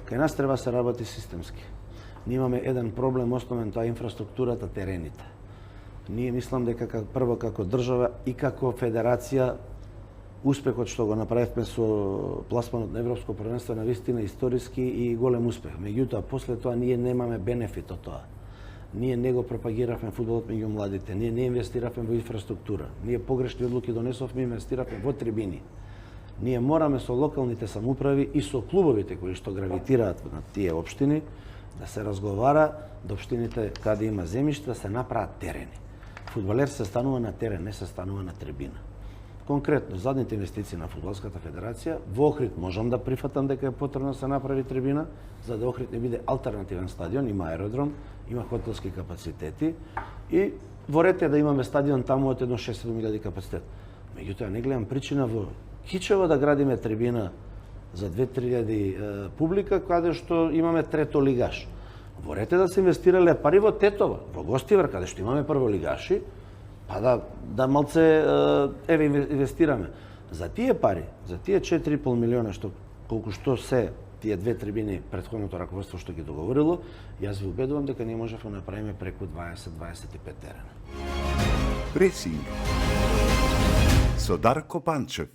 Кај нас треба да се работи системски. Ние имаме еден проблем основен, тоа е инфраструктурата, терените. Ние мислам дека прво како држава и како федерација успехот што го направивме со пласманот на Европско првенство на вистина историски и голем успех. Меѓутоа, после тоа ние немаме бенефит од тоа. Ние не го пропагиравме фудбалот меѓу младите, ние не инвестиравме во инфраструктура, ние погрешни одлуки донесовме, инвестиравме во трибини. Ние мораме со локалните самоуправи и со клубовите кои што гравитираат на тие општини да се разговара да општините каде има земјиште да се направат терени. Фудбалер се станува на терен, не се станува на трибина. Конкретно, задните инвестиции на Фудбалската федерација, во Охрид можам да прифатам дека е потребно да се направи трибина, за да Охрид не биде алтернативен стадион, има аеродром, има хотелски капацитети и во Рете да имаме стадион таму од едно 6-7 капацитет. Меѓутоа, не гледам причина во Кичево да градиме трибина за 2-3 публика, каде што имаме трето лигаш. Во Рете да се инвестирале пари во Тетово, во Гостивар, каде што имаме прволигаши, па да малце еве инвестираме. За тие пари, за тие 4,5 милиона што колку што се тие 2 трибини претходното раководство што ги договорило, јас ви убедувам дека ние можеме да направиме преку 20-25 терена. Пресинг со Дарко Панчев.